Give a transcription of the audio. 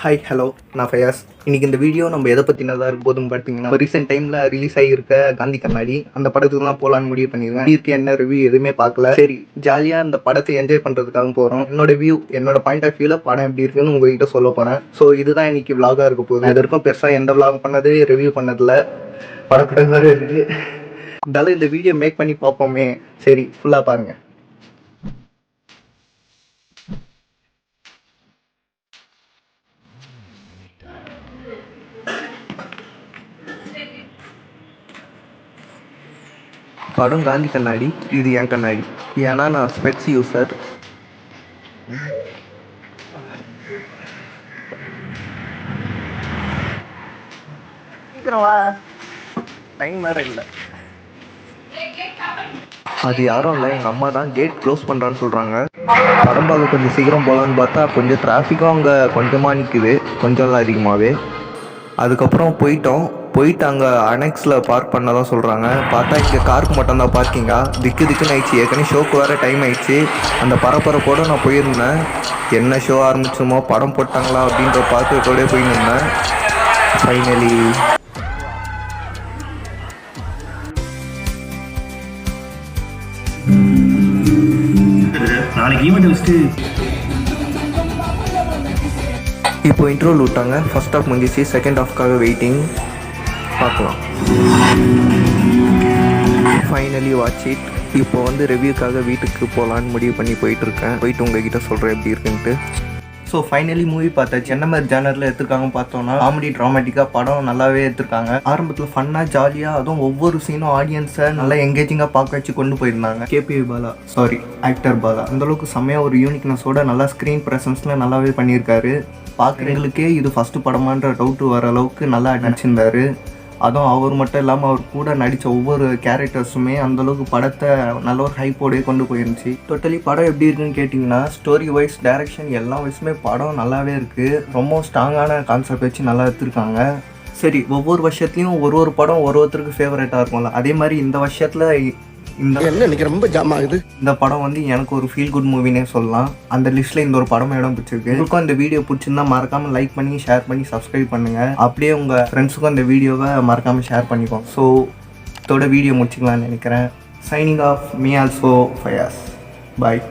Hi hello நான் ஃபயாஸ். இன்றைக்கி இந்த வீடியோ நம்ம எதை பற்றினதாக இருக்க போதும் பார்த்தீங்கன்னா, ரீசெண்ட் டைமில் ரிலீஸ் ஆகியிருக்க காந்தி கண்ணாடி அந்த படத்துக்கு தான் போகலான்னு முடிவு பண்ணியிருக்கேன். இதுக்கு என்ன ரிவ்யூ எதுவுமே பார்க்கல. சரி ஜாலியாக அந்த படத்தை என்ஜாய் பண்ணுறதுக்காக போகிறோம். என்னோட பாயிண்ட் ஆஃப் வியூவில் படம் எப்படி இருக்குன்னு உங்கள்கிட்ட சொல்ல போகிறேன். ஸோ இதுதான் இன்றைக்கி விலாகாக இருக்க போகுது. இது வரைக்கும் பெருசாக எந்த விலாக் பண்ணது ரிவ்யூ பண்ணதில்லை. படப்படமாக இருக்குது. இருந்தாலும் இந்த வீடியோ மேக் பண்ணி பார்ப்போமே. சரி ஃபுல்லாக பாருங்கள். படம் காந்தி கண்ணாடி. இது என் கண்ணாடி, ஏன்னா நான் ஸ்பெக்ஸ் யூஸர். டைம் வேறு இல்லை. அது யாரும் இல்லை, எங்கள் அம்மா தான் கேட் க்ளோஸ் பண்ணுறான்னு சொல்கிறாங்க. படம் பார்க்க கொஞ்சம் சீக்கிரம் போகலான்னு பார்த்தா கொஞ்சம் டிராஃபிக்கும் அங்கே கொஞ்சமாக நிற்குது, கொஞ்சம் அதிகமாகவே. அதுக்கப்புறம் போயிட்டு அங்கே அனெக்ஸில் பார்க் பண்ண தான் சொல்கிறாங்க. பார்த்தா இங்கே காருக்கு மட்டும்தான் பார்க்கிங்கா. திக்குன்னு ஆயிடுச்சு. ஏற்கனவே ஷோக்கு வேறு டைம் ஆயிடுச்சு. அந்த பரபரப்போடு நான் போயிருந்தேன். என்ன ஷோ ஆரம்பிச்சோமோ, படம் போட்டாங்களா அப்படின்ற பார்க்கறதோடய போயிருந்தேன். ஃபைனலி நாளைக்கு ஈவெண்ட் வச்சுட்டு இப்போ இன்ட்ரோல் விட்டாங்க. ஃபர்ஸ்ட் ஹாஃப் முடிஞ்சிச்சு, செகண்ட் ஹாஃப்காக வெயிட்டிங். பார்க்கலாம். Finally watch it. இப்போ ரிவ்யூக்காக வீட்டுக்கு போகலான்னு முடிவு பண்ணி போயிட்டுருக்கேன். போயிட்டு உங்ககிட்ட சொல்கிறேன் எப்படி இருக்குன்ட்டு. ஸோ ஃபைனலி மூவி பார்த்தாச்சு. என்ன மாதிரி ஜானரில் எடுத்துருக்காங்கன்னு பார்த்தோன்னா, காமெடி ட்ராமேட்டிக்காக படம் நல்லாவே எடுத்துருக்காங்க. ஆரம்பத்தில் ஃபன்னாக ஜாலியாக, அதுவும் ஒவ்வொரு சீனும் ஆடியன்ஸை நல்லா எங்கேஜிங்காக பார்க்க வச்சு கொண்டு போயிருந்தாங்க. ஆக்டர் பாலா அந்தளவுக்கு செம்மையாக ஒரு யூனிக்னஸோட நல்லா ஸ்க்ரீன் ப்ரெசன்ஸில் நல்லாவே பண்ணியிருக்காரு. பார்க்குறவங்களுக்கே இது ஃபஸ்ட்டு படமான்ற டவுட்டு வர அளவுக்கு நல்லா நடிச்சிருந்தார். அதுவும் அவர் மட்டும் இல்லாமல் அவர் கூட நடித்த ஒவ்வொரு கேரக்டர்ஸுமே அந்தளவுக்கு படத்தை நல்ல ஒரு ஹைப்போடையே கொண்டு போயிருந்துச்சு. டோட்டலி படம் எப்படி இருக்குன்னு கேட்டிங்கன்னா, ஸ்டோரி வைஸ், டைரக்ஷன் எல்லா வைஸுமே படம் நல்லாவே இருக்குது. ரொம்ப ஸ்ட்ராங்கான கான்செப்ட் வச்சு நல்லா எடுத்துருக்காங்க. சரி, ஒவ்வொரு வருஷத்துலையும் ஒரு படம் ஒருத்தருக்கு ஃபேவரட்டாக இருக்கும்ல, அதே மாதிரி இந்த வருஷத்தில் ரொம்ப ஜாம் ஆகுது. இந்த படம் எனக்கு ஒரு ஃபீல் குட் மூவினே சொல்லலாம். அந்த லிஸ்ட்டில் இந்த ஒரு படம் இடம் பிடிச்சிருக்கு. உங்களுக்கும் இந்த வீடியோ பிடிச்சிருந்தா மறக்காமல் லைக் பண்ணி, ஷேர் பண்ணி, சப்ஸ்கிரைப் பண்ணுங்கள். அப்படியே உங்கள் ஃப்ரெண்ட்ஸுக்கும் இந்த வீடியோவை மறக்காமல் ஷேர் பண்ணிக்கோங்க. ஸோ இதோட வீடியோ முடிச்சிக்கலாம்னு நினைக்கிறேன். Signing off, me also Fayaz. பாய்.